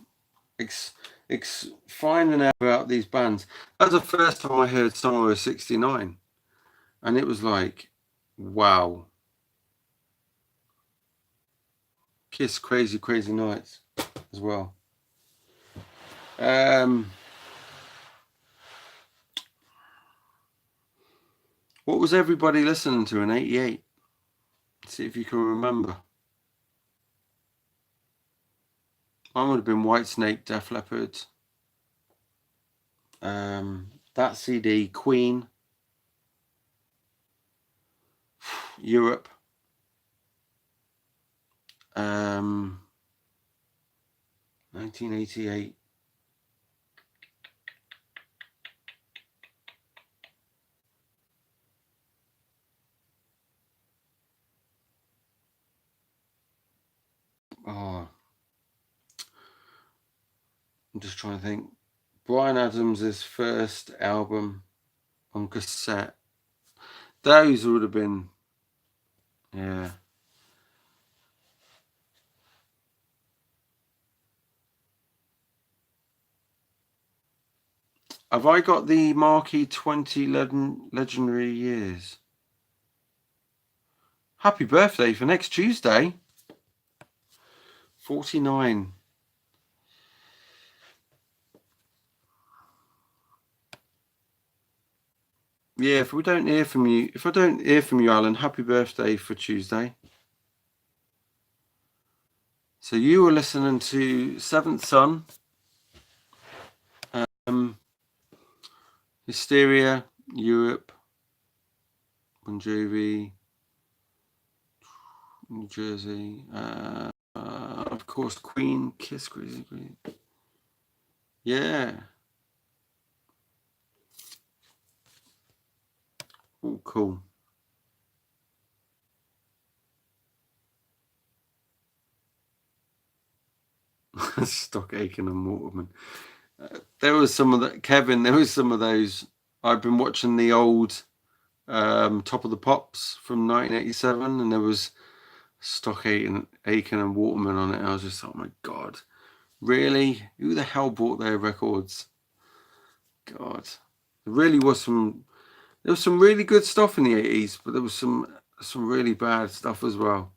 finding out about these bands. That was the first time I heard Summer of '69, and it was like, wow. Kiss, Crazy Crazy Nights as well. What was everybody listening to in '88? See if you can remember. Mine would have been Whitesnake, Def Leppard. That CD, Queen, Europe. 1988. Oh, I'm just trying to think. Bryan Adams' first album on cassette. Those would have been, yeah. Have I got the Marquee 20 legendary years? Happy birthday for next Tuesday. 49. Yeah, if I don't hear from you, Alan, happy birthday for Tuesday. So you were listening to Seventh Son, Hysteria, Europe, Bon Jovi, New Jersey, of course, Queen, Kiss, Crazy Queen. Yeah. Oh, cool. Stock Aitken and Waterman. There was some of that, Kevin. There was some of those. I've been watching the old Top of the Pops from 1987, and there was Stock Aitken and Waterman on it. I was just, oh my god, really? Who the hell bought their records? God, there really was some. There was some really good stuff in the 80s, but there was some really bad stuff as well.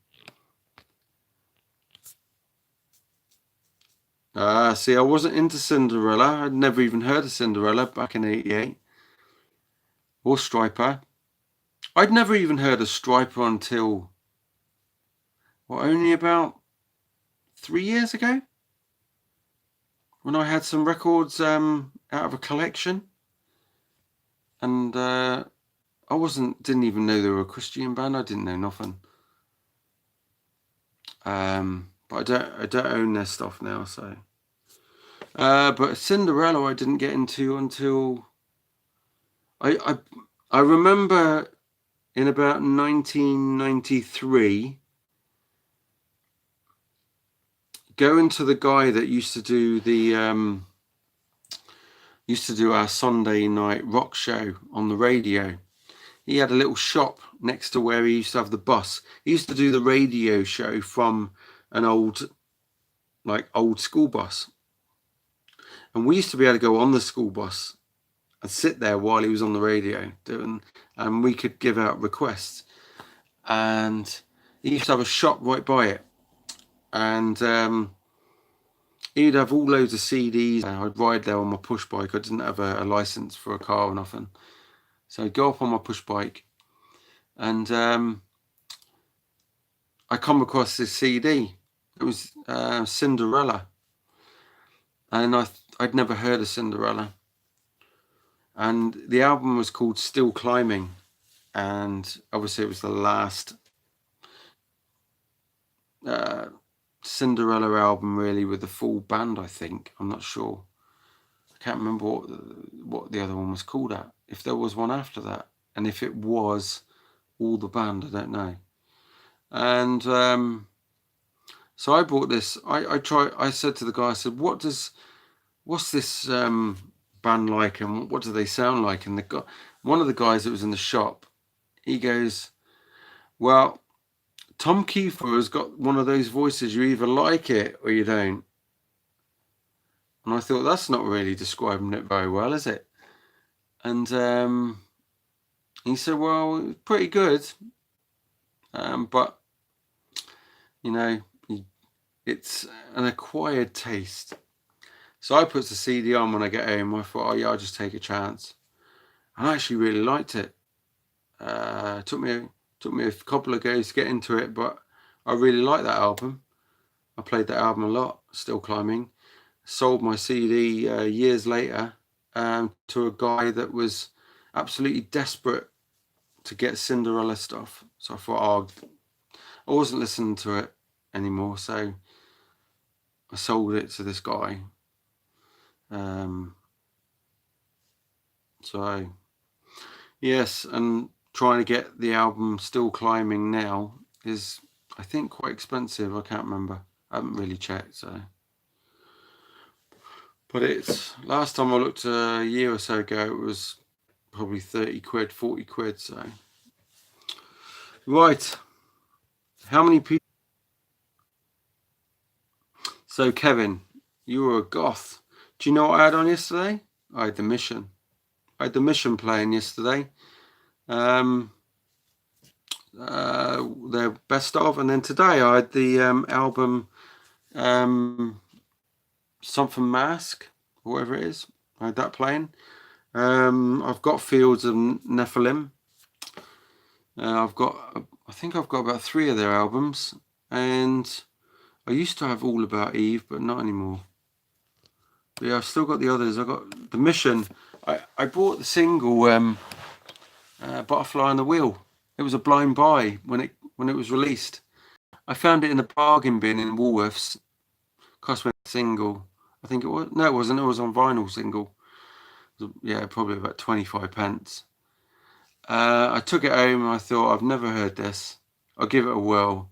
See, I wasn't into Cinderella. I'd never even heard of Cinderella back in '88. Or Striper. I'd never even heard of Striper until, only about 3 years ago? When I had some records out of a collection. And I didn't even know they were a Christian band. I didn't know nothing. But I don't own their stuff now, so. But Cinderella I didn't get into until I remember in about 1993 going to the guy that used to do our Sunday night rock show on the radio. He had a little shop next to where he used to have the bus. He used to do the radio show from an old school bus. And we used to be able to go on the school bus and sit there while he was on the radio doing, and we could give out requests. And he used to have a shop right by it. And he'd have all loads of CDs. I'd ride there on my push bike. I didn't have a license for a car or nothing. So I'd go up on my push bike And I come across this CD. It was Cinderella, and I'd never heard of Cinderella. And the album was called Still Climbing, and obviously it was the last Cinderella album really with the full band, I think. I'm not sure. I can't remember what the other one was called at. If there was one after that, and if it was all the band, I don't know. And so I bought this. I said to the guy, I said, what's this band like, and what do they sound like? And one of the guys that was in the shop, he goes, well, Tom Kiefer has got one of those voices, you either like it or you don't. And I thought, that's not really describing it very well, is it? And he said, well, pretty good. But, you know, it's an acquired taste. So I put the CD on when I get home. I thought, oh yeah, I'll just take a chance. And I actually really liked it. Took me a couple of goes to get into it, but I really like that album. I played that album a lot. Still Climbing. Sold my CD years later to a guy that was absolutely desperate to get Cinderella stuff. So I thought, oh, I wasn't listening to it anymore, so I sold it to this guy. So yes, and trying to get the album Still Climbing now is, I think, quite expensive. I can't remember. I haven't really checked, so. But it's, last time I looked a year or so ago, it was probably 30 quid, 40 quid, so. Right. How many people? So, Kevin, you were a goth. Do you know what I had on yesterday? I had The Mission. I had The Mission playing yesterday. Their best of, and then today I had the album Something Mask, or whatever it is. I had that playing. I've got Fields of Nephilim. I think I've got about 3 of their albums, and I used to have All About Eve, but not anymore. But yeah, I've still got the others. I got The Mission. I bought the single Butterfly on the Wheel. It was a blind buy when it was released. I found it in a bargain bin in Woolworths. Cost me a single. I think it was. No, it wasn't. It was on vinyl single. Yeah, probably about 25 pence. I took it home and I thought, I've never heard this. I'll give it a whirl.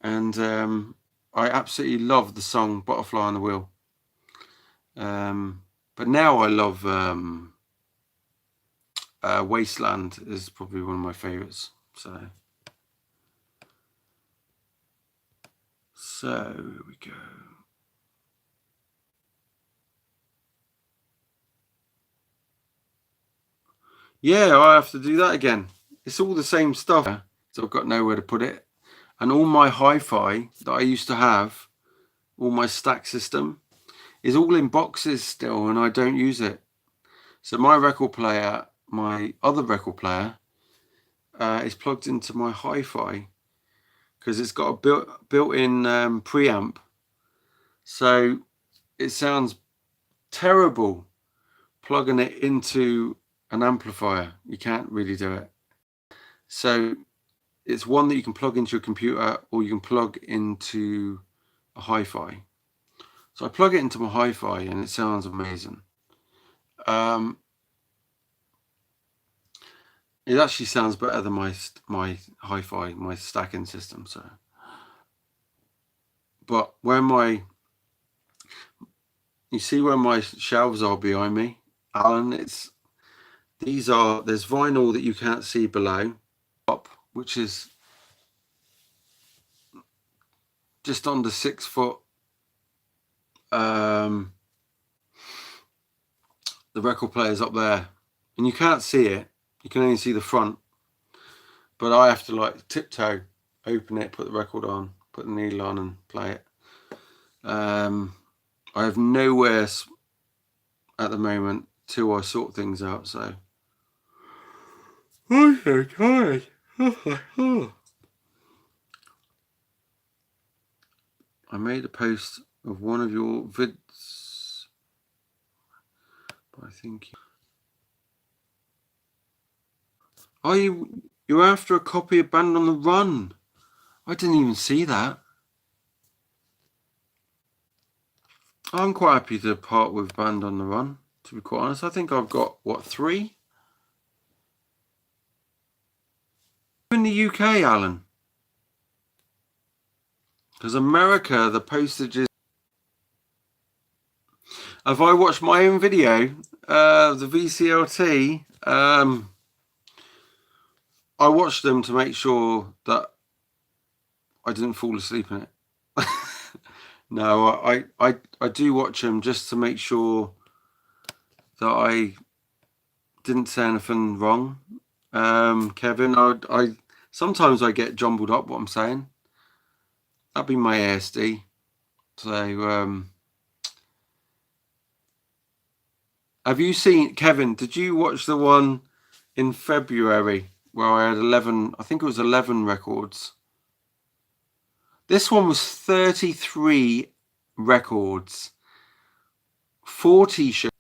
And I absolutely love the song Butterfly on the Wheel. But now I love Wasteland is probably one of my favourites. So here we go. Yeah, I have to do that again. It's all the same stuff, so I've got nowhere to put it. And all my hi-fi that I used to have, all my stack system, is all in boxes still, and I don't use it. So my record player, my other record player, is plugged into my hi-fi because it's got a built-in preamp. So it sounds terrible plugging it into an amplifier. You can't really do it. So it's one that you can plug into your computer, or you can plug into a hi-fi. So I plug it into my hi-fi and it sounds amazing. It actually sounds better than my hi-fi, my stacking system. So, but you see where my shelves are behind me, Alan, there's vinyl that you can't see below, which is just under 6 foot. The record player's up there, and you can't see it. You can only see the front. But I have to like tiptoe, open it, put the record on, put the needle on, and play it. I have nowhere at the moment till I sort things out. So, so tired. I made a post of one of your vids, but I think you're after a copy of Band on the Run. I didn't even see that. I'm quite happy to part with Band on the Run, to be quite honest. I think I've got, what, 3? In the UK, Alan. Because America, the postage is... Have I watched my own video, the VCLT? I watched them to make sure that I didn't fall asleep in it. No, I do watch them just to make sure that I didn't say anything wrong. Kevin, I sometimes I get jumbled up what I'm saying. That'd be my ASD. So, have you seen, Kevin, did you watch the one in February where I had 11, I think it was 11 records. This one was 33 records. 40 shows.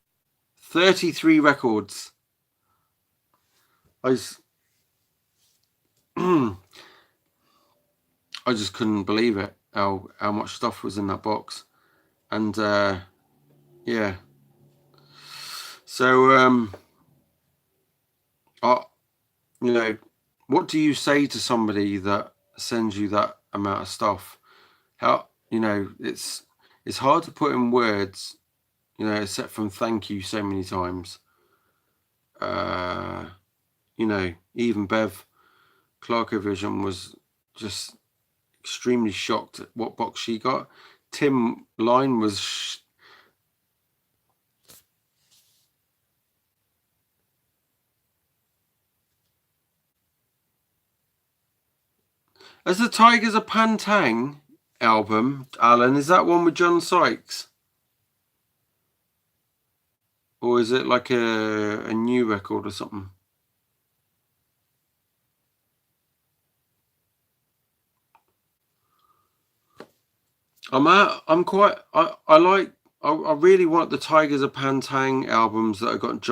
33 records. I just couldn't believe it, how much stuff was in that box. And yeah. So you know, what do you say to somebody that sends you that amount of stuff? How, you know, it's hard to put in words, you know, except from thank you so many times. You know, even Bev Clarkovision was just extremely shocked at what box she got. Tim Line was As the Tigers of Pantang album, Alan, is that one with John Sykes? Or is it like a new record or something? I really want the Tigers of Pantang albums that I got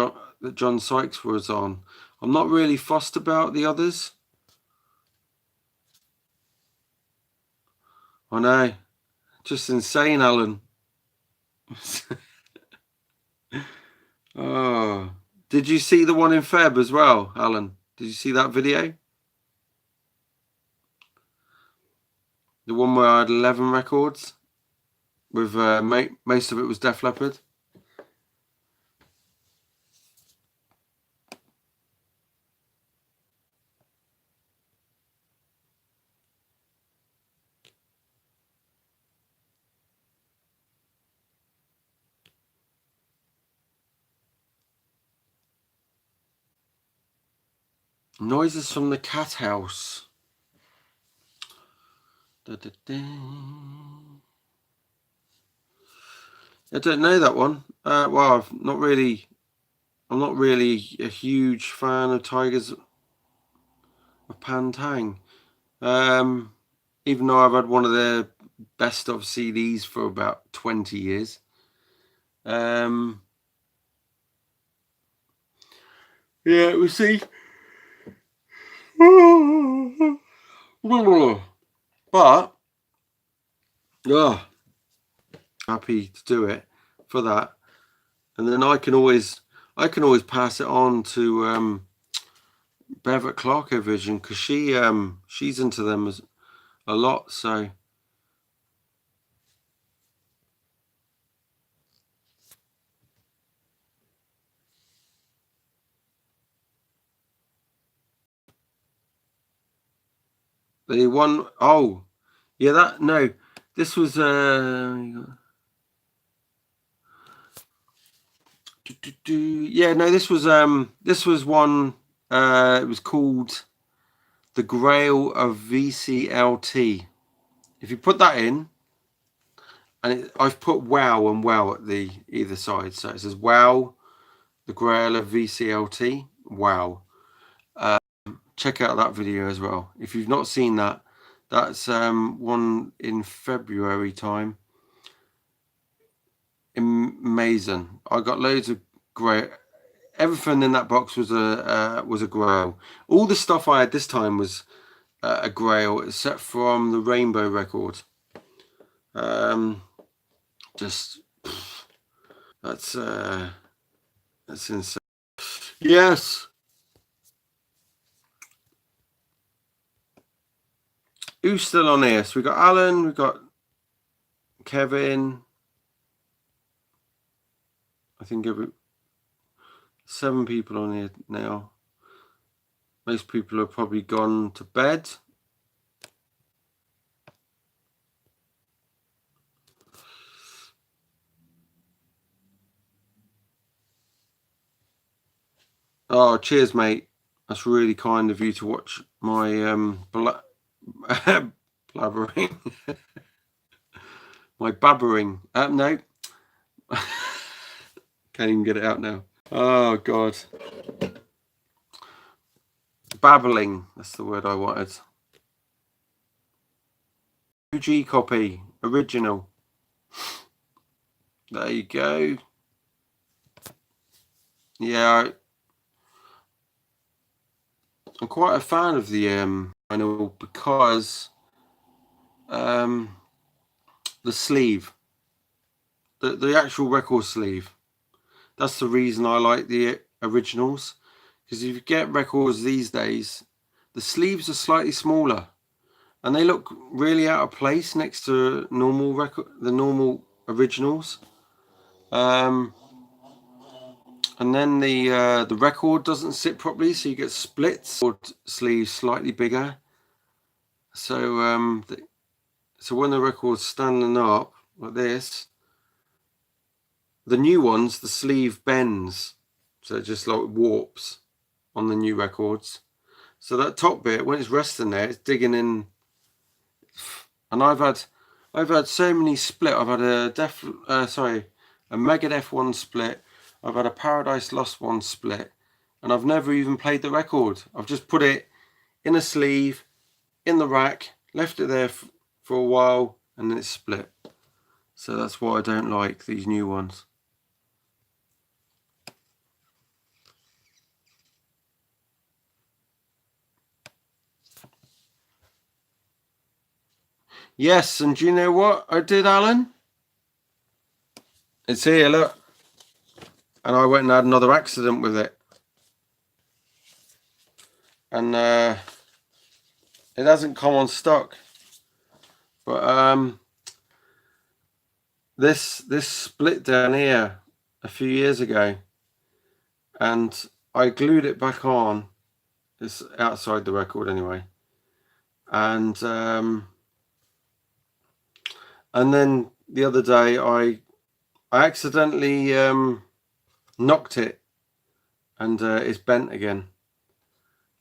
that John Sykes was on. I'm not really fussed about the others. I know. Just insane, Alan. Oh. Did you see the one in Feb as well, Alan? Did you see that video? The one where I had 11 records with most of it was Def Leppard. Noises from the Cat House. Da, da, da. I don't know that one. Well, I'm not really a huge fan of Tigers of Pantang. Even though I've had one of their best of CDs for about 20 years. Yeah, we'll see. But yeah, happy to do it for that, and then I can always pass it on to Bev at Clarkovision, because she's into them a lot. So the one, oh yeah, that, no, this was yeah, no, this was one, it was called The Grail of VCLT. If you put that in, and I've put wow and wow at the either side, so it says wow, The Grail of VCLT, wow. check out that video as well. If you've not seen that, that's one in February time. Amazing. I got loads of great. Everything in that box was a grail. All the stuff I had this time was a grail, except from the Rainbow record. Just that's insane. Yes. Who's still on here? So we got Alan, we got Kevin. I think 7 people on here now. Most people have probably gone to bed. Oh, cheers, mate. That's really kind of you to watch my blabbering. My babbering. No. Can't even get it out now. Oh, God. Babbling. That's the word I wanted. OG copy. Original. There you go. Yeah, I'm quite a fan of the vinyl because the sleeve, the actual record sleeve. That's the reason I like the originals, because if you get records these days, the sleeves are slightly smaller and they look really out of place next to the normal originals. And then the record doesn't sit properly, so you get splits or sleeves slightly bigger. So so when the record's standing up like this, the new ones, the sleeve bends, so it just like warps on the new records. So that top bit, when it's resting there, it's digging in. And I've had so many split. I've had a Megadeth one split. I've had a Paradise Lost one split, and I've never even played the record. I've just put it in a sleeve, in the rack, left it there for a while, and then it's split. So that's why I don't like these new ones. Yes, and do you know what I did, Alan? It's here, look. And I went and had another accident with it. And it hasn't come on stock. But this split down here a few years ago, and I glued it back on. It's outside the record anyway. And then the other day I accidentally knocked it, and it's bent again.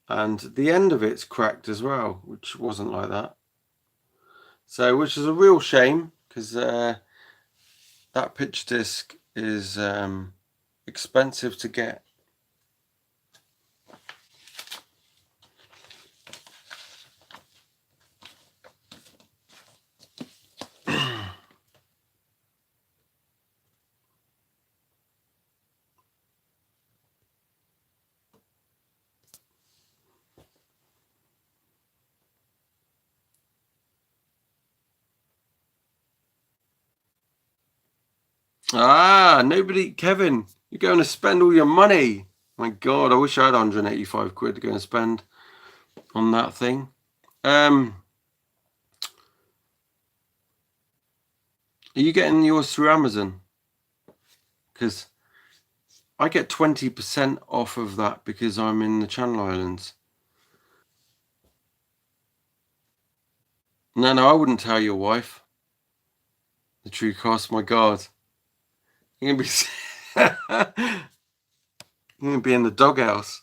And the end of it's cracked as well, which wasn't like that. So, which is a real shame, because that pitch disc is expensive to get. Kevin, you're going to spend all your money. My God, I wish I had 185 quid to go and spend on that thing. Are you getting yours through Amazon? Because I get 20% off of that because I'm in the Channel Islands. No, I wouldn't tell your wife the true cost. My God, you're gonna be you're gonna be in the doghouse.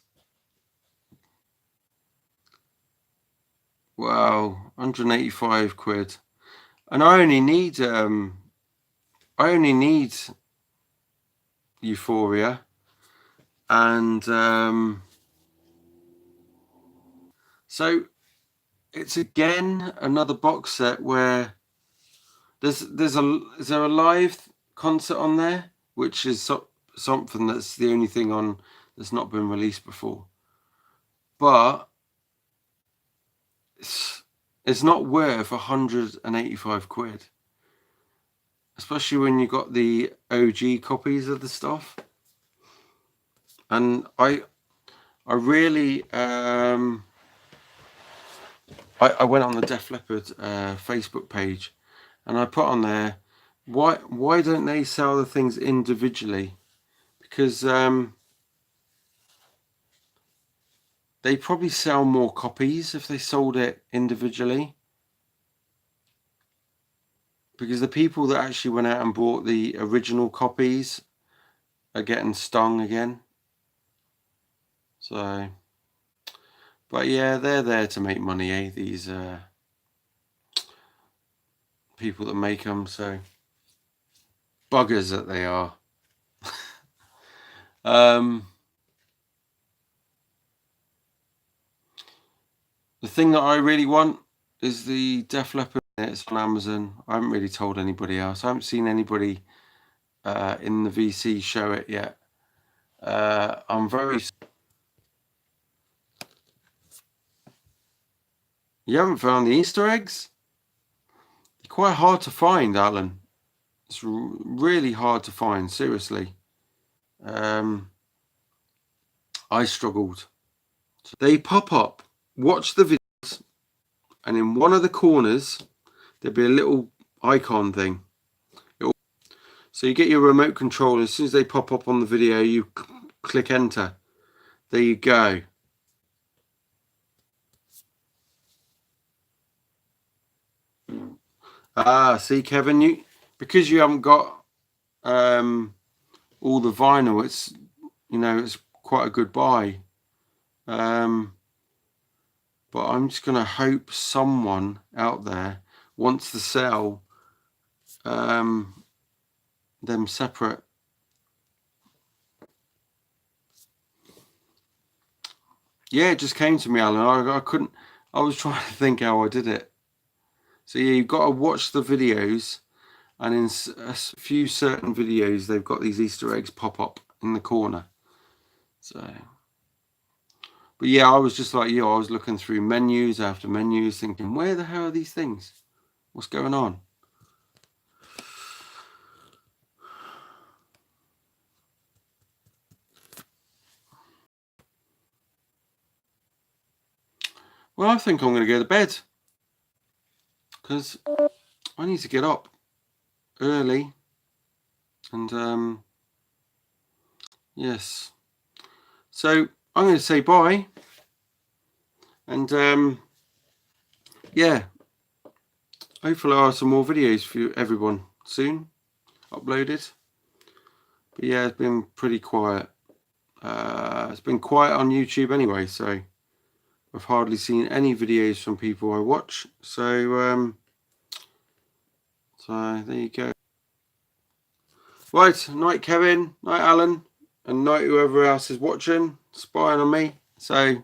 Wow, 185 quid, and I only need Euphoria and So it's again another box set where is there a live concert on there, which is something that's the only thing on that's not been released before. But it's not worth 185 quid, especially when you got the OG copies of the stuff. And I really I went on the Def Leppard Facebook page, and I put on there, why don't they sell the things individually? Because they probably sell more copies if they sold it individually. Because the people that actually went out and bought the original copies are getting stung again. So, but yeah, they're there to make money, eh? These people that make them, so buggers that they are. The thing that I really want is the Def Leppard. It's on Amazon. I haven't really told anybody else. I haven't seen anybody in the VC show it yet. I'm very... You haven't found the Easter eggs? They're quite hard to find, Alan. It's really hard to find, seriously. I struggled. So they pop up. Watch the videos, and in one of the corners there'll be a little icon thing. So you get your remote control. As soon as they pop up on the video, you click enter. There you go. See, Kevin, because you haven't got all the vinyl, it's it's quite a good buy. But I'm just gonna hope someone out there wants to sell them separate. Yeah, it just came to me, Alan. I couldn't. I was trying to think how I did it. So yeah, you've got to watch the videos, and in a few certain videos, they've got these Easter eggs pop up in the corner. So, but yeah, I was just like you. I was looking through menus after menus, thinking, where the hell are these things? What's going on? Well, I think I'm going to go to bed because I need to get up early, and yes. So I'm going to say bye, and yeah, hopefully I'll have some more videos for everyone soon uploaded. But yeah, it's been pretty quiet. It's been quiet on YouTube anyway, so I've hardly seen any videos from people I watch. So so there you go. Right, night Kevin, night Alan, and night whoever else is watching, spying on me. So